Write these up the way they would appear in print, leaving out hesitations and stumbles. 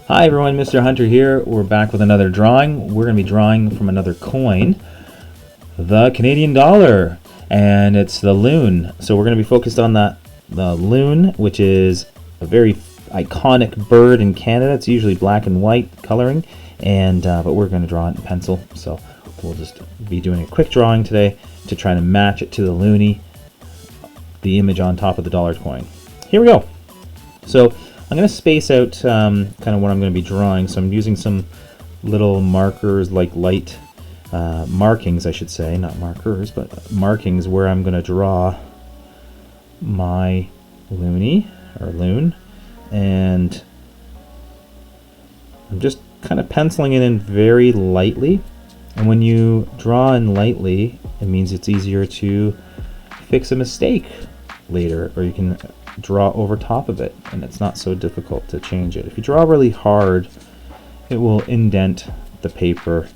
Hi everyone, Mr. Hunter here. We're back with another drawing. We're going to be drawing from another coin, the Canadian dollar, and it's the Loon. So we're going to be focused on the Loon, which is a very iconic bird in Canada. It's usually black and white coloring, and but we're going to draw it in pencil. So we'll just be doing a quick drawing today to try to match it to the Loonie, the image on top of the dollar coin. Here we go. So I'm going to space out kind of what I'm going to be drawing. So I'm using some little markers, like light markings, I should say, not markers, but markings where I'm going to draw my Loonie or Loon, and I'm just kind of penciling it in very lightly. And when you draw in lightly, it means it's easier to fix a mistake later, or you can draw over top of it and it's not so difficult to change it. If you draw really hard, it will indent the paper,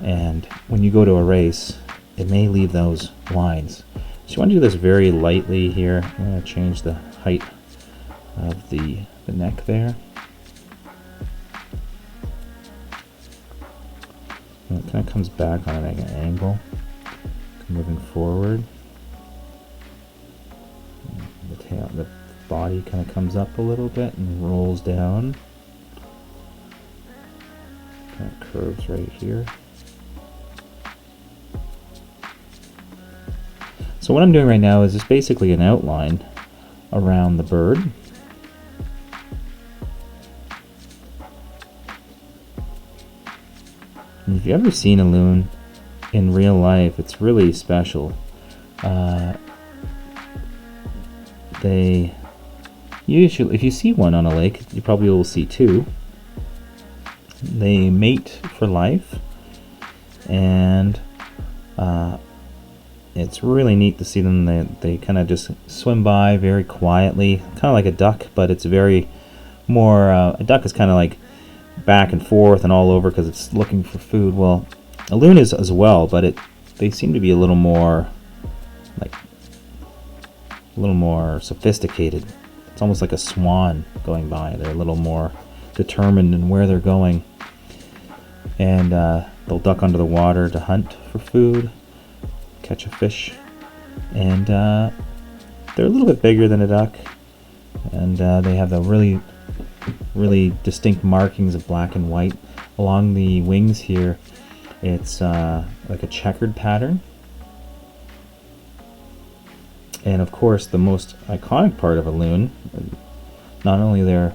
and when you go to erase, it may leave those lines. So you want to do this very lightly here. I'm going to change the height of the neck there. And it kind of comes back on an angle, moving forward. The body kind of comes up a little bit and rolls down. Kind of curves right here. So what I'm doing right now is just basically an outline around the bird. And if you've ever seen a loon in real life, it's really special. They usually, if you see one on a lake, you probably will see two. They mate for life, and it's really neat to see them. They kind of just swim by very quietly, kind of like a duck, but it's very more, a duck is kind of like back and forth and all over because it's looking for food. Well, a loon is as well, but they seem to be a little more sophisticated. It's almost like a swan going by. They're a little more determined in where they're going, and they'll duck under the water to hunt for food, catch a fish, and they're a little bit bigger than a duck, and they have the really distinct markings of black and white along the wings here. It's like a checkered pattern. And of course, the most iconic part of a loon, not only their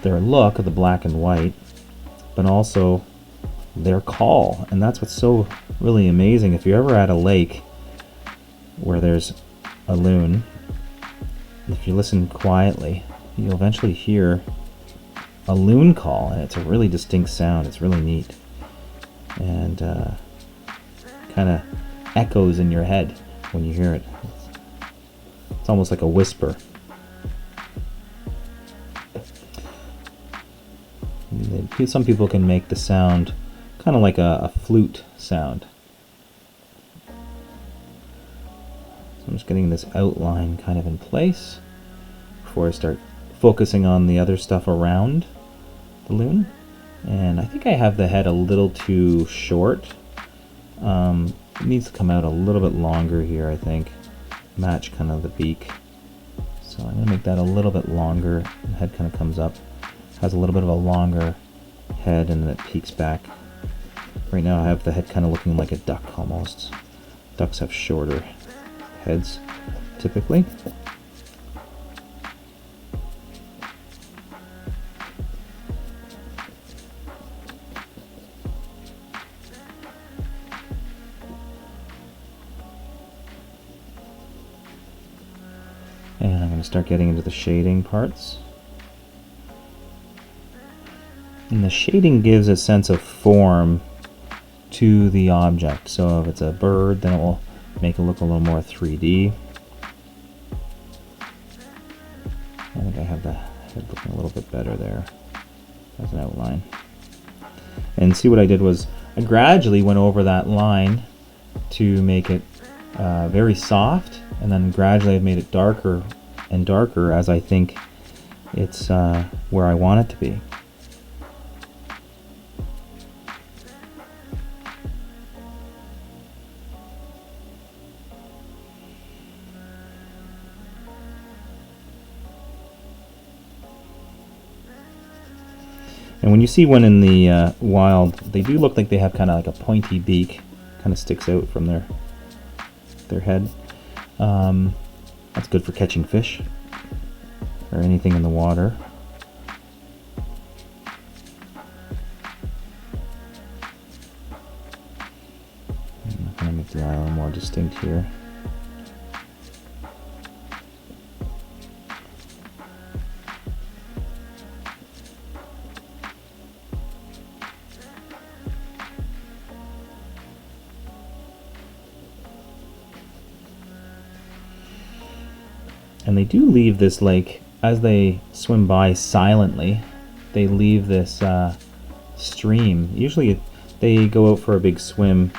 look of the black and white, but also their call. And that's what's so really amazing. If you're ever at a lake where there's a loon, if you listen quietly, you'll eventually hear a loon call, and it's a really distinct sound. It's really neat, and kind of echoes in your head when you hear it. It's almost like a whisper. Some people can make the sound kind of like a flute sound. So I'm just getting this outline kind of in place before I start focusing on the other stuff around the loon. And I think I have the head a little too short. It needs to come out a little bit longer here, I think. Match kind of the beak. So I'm going to make that a little bit longer. The head kind of comes up. Has a little bit of a longer head, and then it peeks back. Right now I have the head kind of looking like a duck almost. Ducks have shorter heads typically. And I'm going to start getting into the shading parts. And the shading gives a sense of form to the object. So if it's a bird, then it will make it look a little more 3D. I think I have the head looking a little bit better there as an outline. And see what I did was I gradually went over that line to make it very soft, and then gradually I've made it darker and darker as I think it's where I want it to be. And when you see one in the wild, they do look like they have kind of like a pointy beak, kind of sticks out from their head. That's good for catching fish or anything in the water. I'm going to make the eye a little more distinct here. And they do leave this lake, as they swim by silently, they leave this stream. Usually they go out for a big swim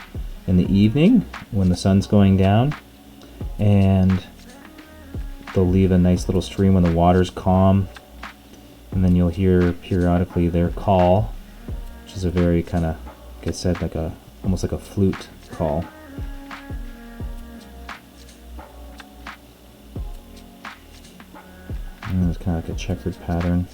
in the evening when the sun's going down, and they'll leave a nice little stream when the water's calm, and then you'll hear periodically their call, which is a very kind of, like I said, like almost like a flute call. And it's kind of like a checkered pattern.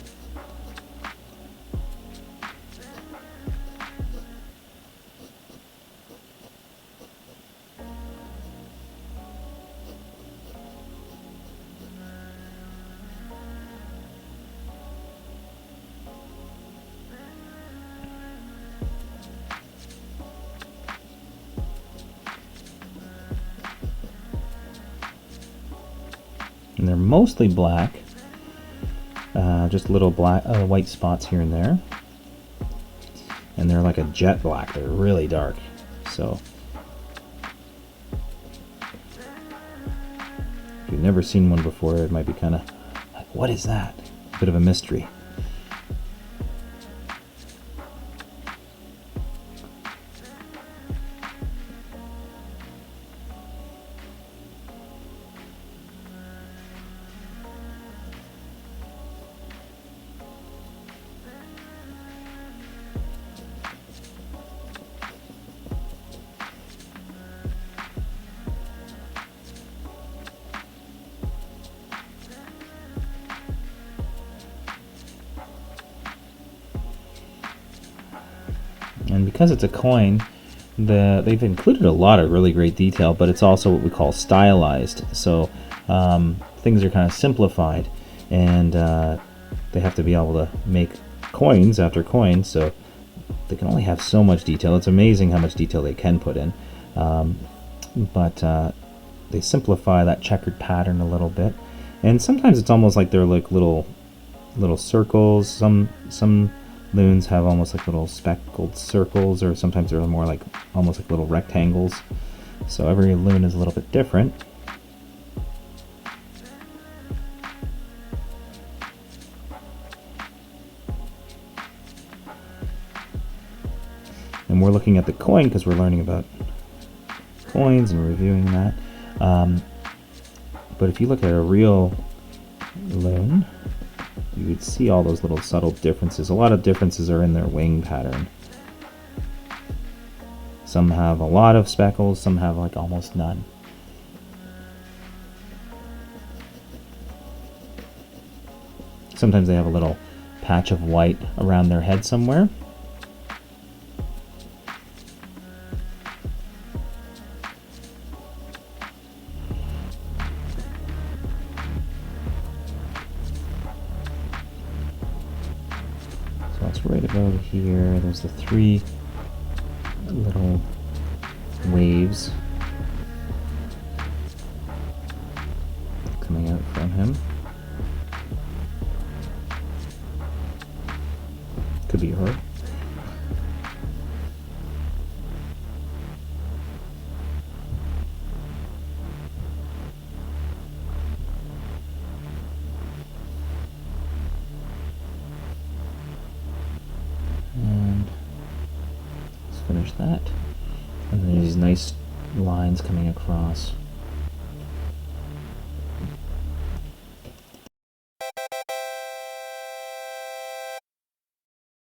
And they're mostly black. Just little black, white spots here and there, and they're like a jet black. They're really dark. So if you've never seen one before, it might be kind of like, what is that? A bit of a mystery. And because it's a coin, they've included a lot of really great detail, but it's also what we call stylized. So things are kind of simplified, and they have to be able to make coins after coins, so they can only have so much detail. It's amazing how much detail they can put in, but they simplify that checkered pattern a little bit, and sometimes it's almost like they're like little circles. Some loons have almost like little speckled circles, or sometimes they're more like almost like little rectangles. So every loon is a little bit different. And we're looking at the coin because we're learning about coins and reviewing that. But if you look at a real loon, you would see all those little subtle differences. A lot of differences are in their wing pattern. Some have a lot of speckles, some have like almost none. Sometimes they have a little patch of white around their head somewhere. So it's right about here. There's the three little waves coming out from him. Could be her. And let's finish that. And then these nice lines coming across.